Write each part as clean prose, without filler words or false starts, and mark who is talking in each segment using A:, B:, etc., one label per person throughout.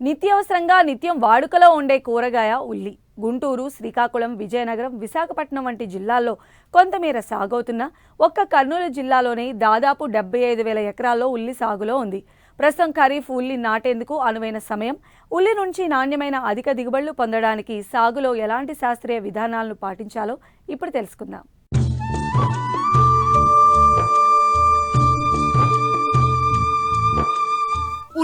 A: నిత్యావసరంగా నిత్యం వాడుకలో ఉండే కూరగాయ ఉల్లి. గుంటూరు, శ్రీకాకుళం, విజయనగరం, విశాఖపట్నం వంటి జిల్లాల్లో కొంతమేర సాగవుతున్న ఒక్క కర్నూలు జిల్లాలోనే దాదాపు 75,000 ఎకరాల్లో ఉల్లి సాగులో ఉంది. ప్రస్తుతం ఖరీఫ్ ఉల్లి నాటేందుకు అనువైన సమయం. ఉల్లి నుంచి నాణ్యమైన అధిక దిగుబడులు పొందడానికి సాగులో ఎలాంటి శాస్త్రీయ విధానాలను పాటించాలో ఇప్పుడు తెలుసుకుందాం.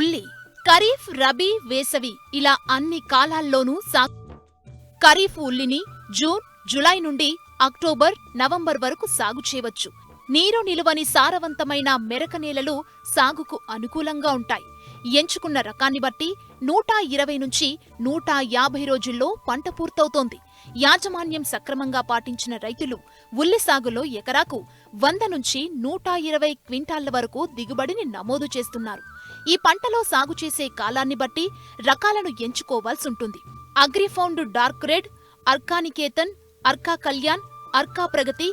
B: ఉల్లి ఖరీఫ్, రబీ, వేసవి ఇలా అన్ని కాలాల్లోనూ ఖరీఫ్ ఉల్లిని జూన్, జులై నుండి అక్టోబర్, నవంబర్ వరకు సాగు చేయవచ్చు. నీరు నిలువని సారవంతమైన మెరక నేలలు సాగుకు అనుకూలంగా ఉంటాయి. ఎంచుకున్న రకాన్ని బట్టి 120 నుంచి 150 రోజుల్లో పంట పూర్తవుతోంది. యాజమాన్యం సక్రమంగా పాటించిన రైతులు ఉల్లి సాగులో ఎకరాకు 100 నుంచి 120 క్వింటాళ్ల వరకు దిగుబడిని నమోదు చేస్తున్నారు. ఈ పంటలో సాగు చేసే కాలాన్ని బట్టి రకాలను ఎంచుకోవాల్సుంటుంది. అగ్రిఫౌండ్ డార్క్ రెడ్, అర్కానికేతన్, అర్కా కళ్యాణ్, అర్కా ప్రగతి,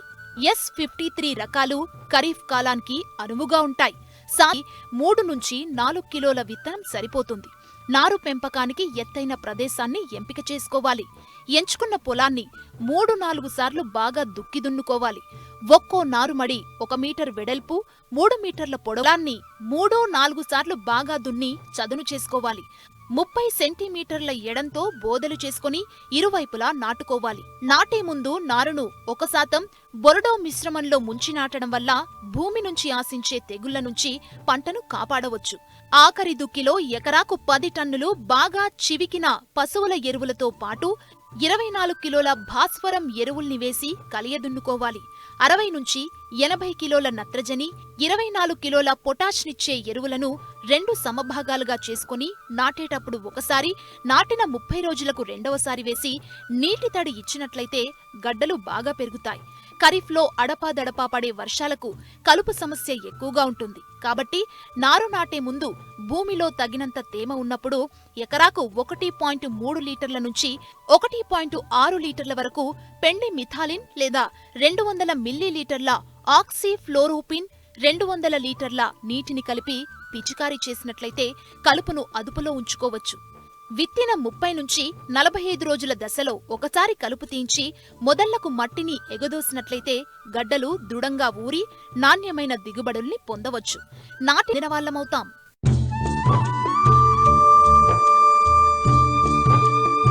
B: S53 రకాలు ఖరీఫ్ కాలానికి అనువుగా ఉంటాయి. 3 నుంచి 4 కిలోల విత్తనం సరిపోతుంది. నారు పెంపకానికి ఎత్తైన ప్రదేశాన్ని ఎంపిక చేసుకోవాలి. ఎంచుకున్న పొలాన్ని 3-4 సార్లు బాగా దుక్కి దున్నుకోవాలి. ఒక్కో నారుమడి 1 మీటర్ వెడల్పు, 3 మీటర్ల పొడవాన్ని 3-4 సార్లు బాగా దున్ని చదును చేసుకోవాలి. 30 సెంటీమీటర్ల ఎడంతో బోదెలు చేసుకుని ఇరువైపులా నాటుకోవాలి. నాటే ముందు నారును 1% బొరడో మిశ్రమంలో ముంచి నాటడం వల్ల భూమి నుంచి ఆశించే తెగుళ్ల నుంచి పంటను కాపాడవచ్చు. ఆఖరి దుక్కిలో ఎకరాకు 10 టన్నులు బాగా చివికిన పశువుల ఎరువులతో పాటు 24 కిలోల భాస్వరం ఎరువుల్ని వేసి కలియదున్నుకోవాలి. 60 నుంచి 80 కిలోల నత్రజని, 24 కిలోల పొటాష్నిచ్చే ఎరువులను 2 సమభాగాలుగా చేసుకుని నాటేటప్పుడు ఒకసారి, నాటిన 30 రోజులకు రెండవసారి వేసి నీటి తడి ఇచ్చినట్లయితే గడ్డలు బాగా పెరుగుతాయి. ఖరీఫ్లో అడపాదడపా పడే వర్షాలకు కలుపు సమస్య ఎక్కువగా ఉంటుంది. కాబట్టి నారు నాటే ముందు భూమిలో తగినంత తేమ ఉన్నప్పుడు ఎకరాకు 1.3 లీటర్ల నుంచి 1.6 లీటర్ల వరకు పెండి మిథాలిన్ లేదా 200 మిల్లీలీటర్ల ఆక్సీఫ్లోరోపిన్ 200 లీటర్ల నీటిని కలిపి పిచికారీ చేసినట్లయితే కలుపును అదుపులో ఉంచుకోవచ్చు. విత్తిన 30 నుంచి 45 రోజుల దశలో ఒకసారి కలుపు తీయించి మొదళ్లకు మట్టిని ఎగదోసినట్లయితే గడ్డలు దృఢంగా ఊరి నాణ్యమైన దిగుబడుల్ని పొందవచ్చు. నాటిన వాళ్ళమవుతాం.